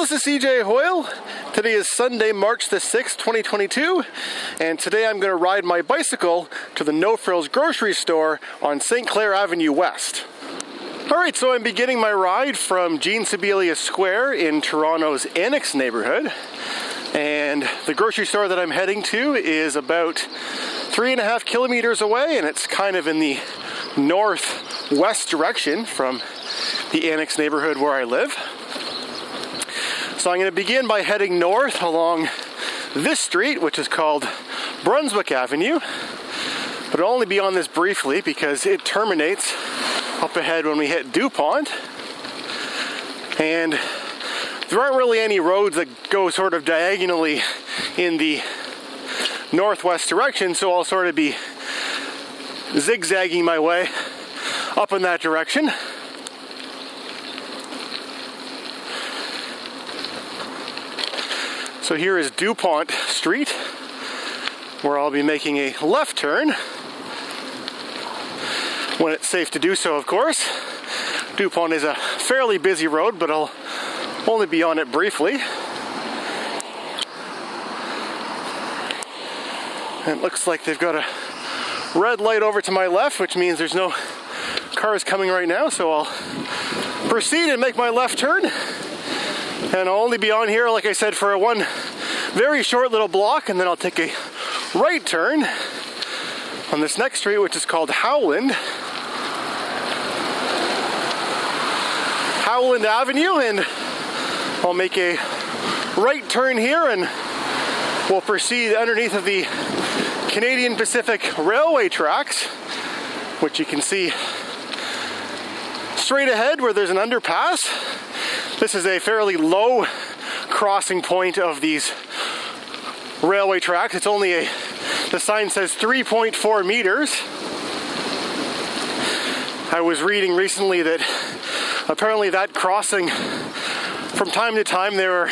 this is cjhoyle. Today is Sunday, March the 6th, 2022, and today I'm going to ride my bicycle to the No Frills grocery store on St Clair Avenue West. Alright, so I'm beginning my ride from Jean Sibelius Square in Toronto's Annex neighbourhood, and the grocery store that I'm heading to is about 3.5 kilometers away, and it's kind of in the northwest direction from the Annex neighbourhood where I live. So I'm going to begin by heading north along this street, which is called Brunswick Avenue, but I'll only be on this briefly because it terminates up ahead when we hit Dupont, and there aren't really any roads that go sort of diagonally in the northwest direction, so I'll sort of be zigzagging my way up in that direction. So here is Dupont Street, where I'll be making a left turn, when it's safe to do so, of course. Dupont is a fairly busy road, but I'll only be on it briefly. And it looks like they've got a red light over to my left, which means there's no cars coming right now, so I'll proceed and make my left turn. And I'll only be on here, like I said, for one very short little block, and then I'll take a right turn on this next street, which is called Howland Avenue, and I'll make a right turn here, and we'll proceed underneath of the Canadian Pacific Railway tracks, which you can see straight ahead where there's an underpass. This is a fairly low crossing point of these railway tracks. It's only the sign says 3.4 meters. I was reading recently that apparently that crossing, from time to time, there are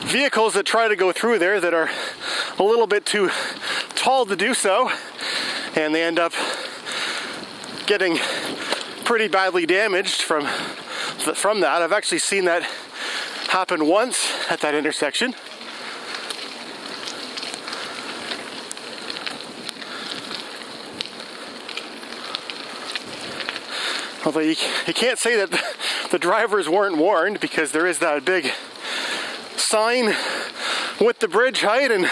vehicles that try to go through there that are a little bit too tall to do so, and they end up getting pretty badly damaged from that. I've actually seen that happen once at that intersection. Although you can't say that the drivers weren't warned, because there is that big sign with the bridge height and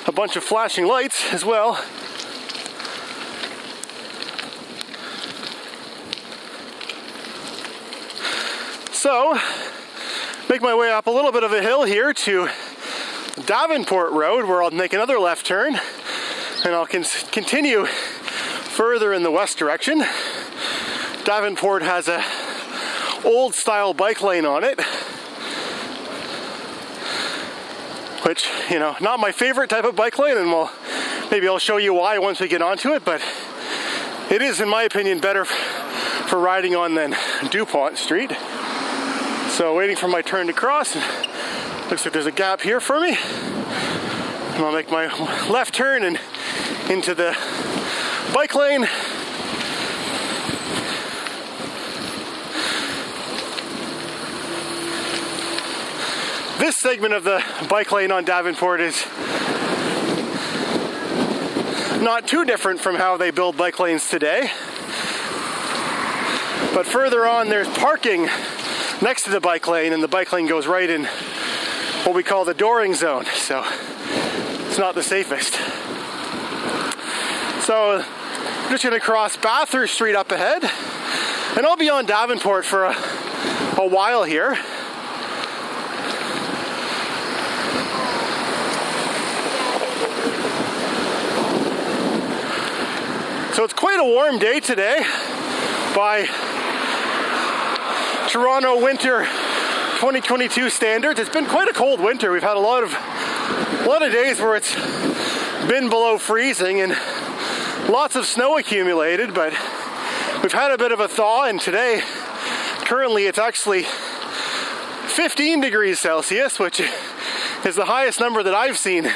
a bunch of flashing lights as well. So, make my way up a little bit of a hill here to Davenport Road, where I'll make another left turn, and I'll continue further in the west direction. Davenport has a old style bike lane on it, which, you know, not my favorite type of bike lane, and maybe I'll show you why once we get onto it, but it is, in my opinion, better for riding on than Dupont Street. So waiting for my turn to cross, looks like there's a gap here for me, and I'll make my left turn and into the bike lane. This segment of the bike lane on Davenport is not too different from how they build bike lanes today, but further on there's parking next to the bike lane, and the bike lane goes right in what we call the dooring zone, so it's not the safest. So I'm just going to cross Bathurst Street up ahead, and I'll be on Davenport for a while here. So it's quite a warm day today by Toronto winter 2022 standards. It's been quite a cold winter. We've had a lot of days where it's been below freezing and lots of snow accumulated, but we've had a bit of a thaw, and today, currently, it's actually 15 degrees Celsius, which is the highest number that I've seen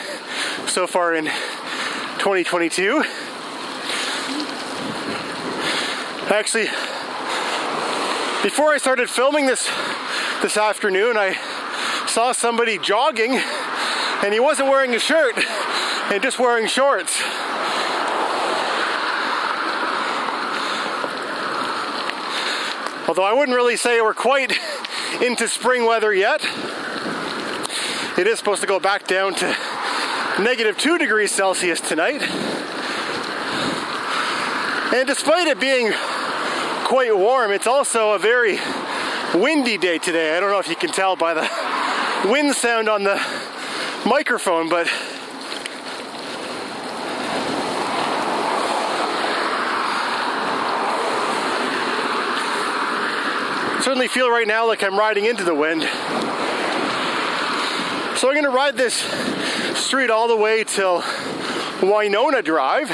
so far in 2022. Actually, before I started filming this this afternoon, I saw somebody jogging and he wasn't wearing a shirt and just wearing shorts. Although I wouldn't really say we're quite into spring weather yet. It is supposed to go back down to -2 degrees Celsius tonight. And despite it being quite warm, it's also a very windy day today. I don't know if you can tell by the wind sound on the microphone, but I certainly feel right now like I'm riding into the wind. So I'm going to ride this street all the way till Winona Drive.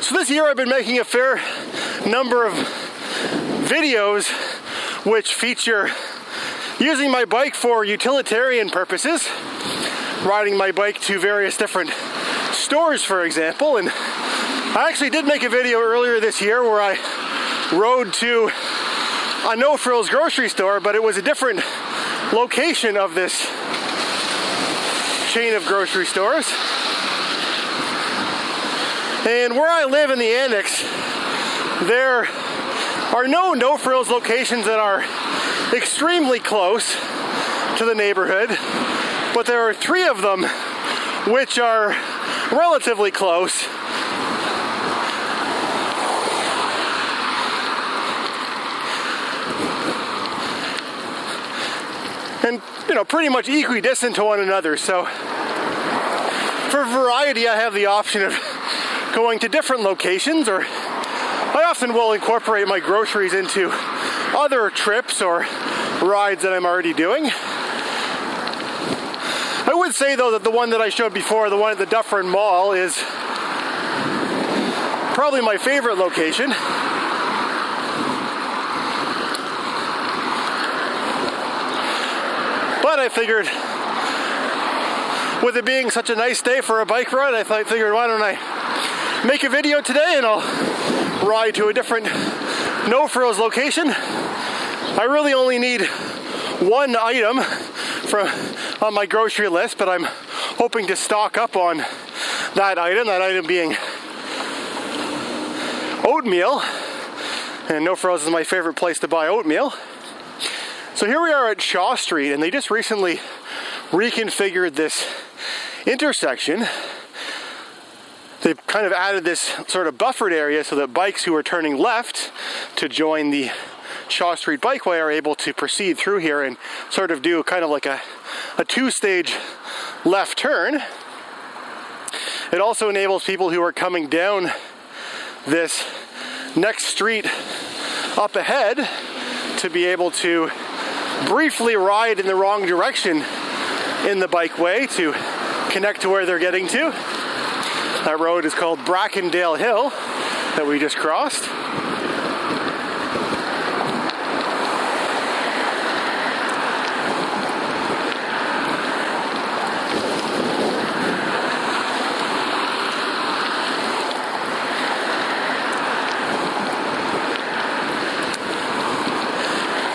So this year I've been making a fair number of videos which feature using my bike for utilitarian purposes, riding my bike to various different stores, for example. And I actually did make a video earlier this year where I rode to a No Frills grocery store, but it was a different location of this chain of grocery stores. And where I live in the Annex, there are no Frills locations that are extremely close to the neighborhood, but there are 3 of them which are relatively close. And, you know, pretty much equidistant to one another. So for variety, I have the option of going to different locations, or I often will incorporate my groceries into other trips or rides that I'm already doing. I would say though that the one that I showed before, the one at the Dufferin Mall, is probably my favorite location. But I figured, with it being such a nice day for a bike ride, I figured why don't I make a video today and I'll ride to a different No Frills location. I really only need one item on my grocery list, but I'm hoping to stock up on that item being oatmeal. And No Frills is my favorite place to buy oatmeal. So here we are at Shaw Street, and they just recently reconfigured this intersection. They've kind of added this sort of buffered area so that bikes who are turning left to join the Shaw Street Bikeway are able to proceed through here and sort of do kind of like a 2-stage left turn. It also enables people who are coming down this next street up ahead to be able to briefly ride in the wrong direction in the bikeway to connect to where they're getting to. That road is called Brackendale Hill that we just crossed.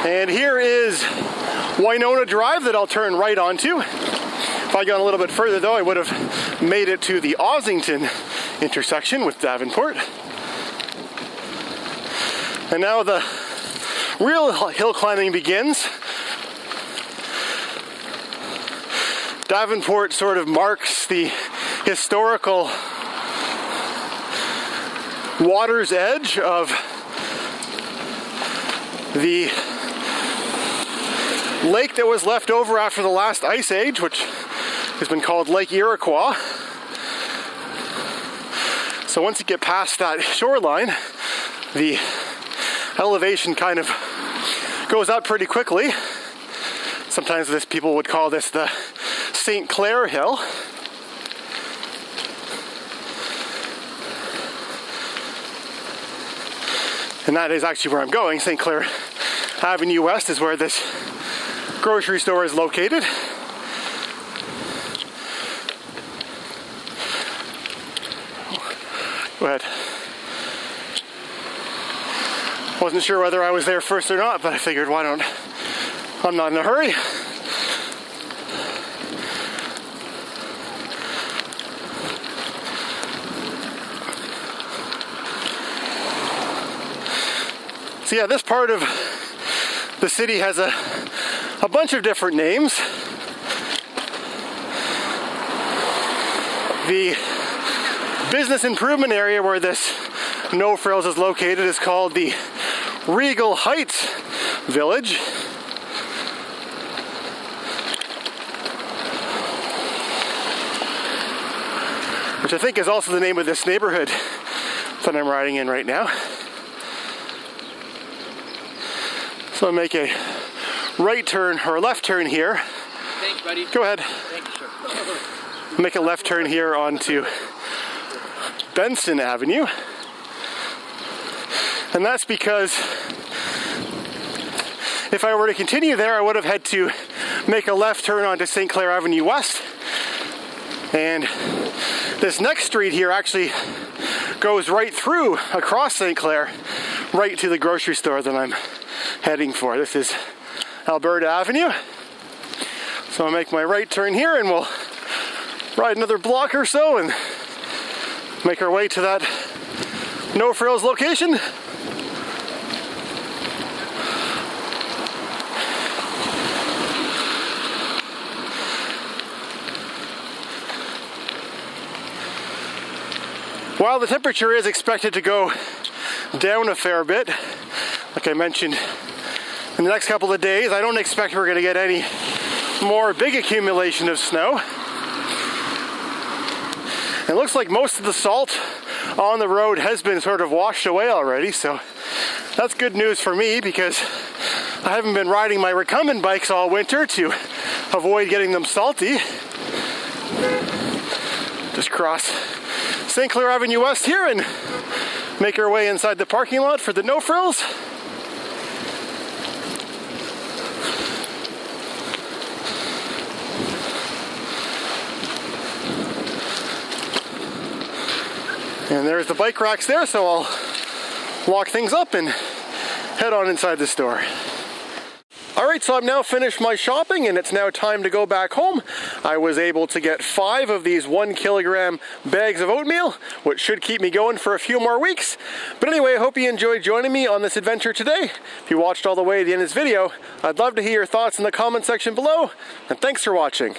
And here is Winona Drive that I'll turn right onto. If I'd gone a little bit further though, I would have made it to the Ossington intersection with Davenport. And now the real hill climbing begins. Davenport sort of marks the historical water's edge of the lake that was left over after the last ice age, which has been called Lake Iroquois. So once you get past that shoreline, the elevation kind of goes up pretty quickly. Sometimes people would call this the St Clair Hill. And that is actually where I'm going. St Clair Avenue West is where this grocery store is located. Go ahead. Wasn't sure whether I was there first or not, but I figured why don't. I'm not in a hurry. So yeah, this part of the city has a bunch of different names. The business improvement area where this No Frills is located is called the Regal Heights Village. Which I think is also the name of this neighborhood that I'm riding in right now. So I make a right turn or a left turn here. Thanks, buddy. Go ahead. Thank you, sir. Make a left turn here onto Benson Avenue. And that's because if I were to continue there, I would have had to make a left turn onto St Clair Avenue West. And this next street here actually goes right through across St Clair, right to the grocery store that I'm heading for. This is Alberta Avenue. So I'll make my right turn here and we'll ride another block or so and make our way to that No Frills location. While the temperature is expected to go down a fair bit, like I mentioned, in the next couple of days, I don't expect we're going to get any more big accumulation of snow. It looks like most of the salt on the road has been sort of washed away already, so that's good news for me because I haven't been riding my recumbent bikes all winter to avoid getting them salty. Just cross St Clair Avenue West here and make our way inside the parking lot for the No Frills. And there's the bike racks there, so I'll lock things up and head on inside the store. Alright, so I've now finished my shopping and it's now time to go back home. I was able to get 5 of these 1 kilogram bags of oatmeal, which should keep me going for a few more weeks. But anyway, I hope you enjoyed joining me on this adventure today. If you watched all the way to the end of this video, I'd love to hear your thoughts in the comment section below, and thanks for watching.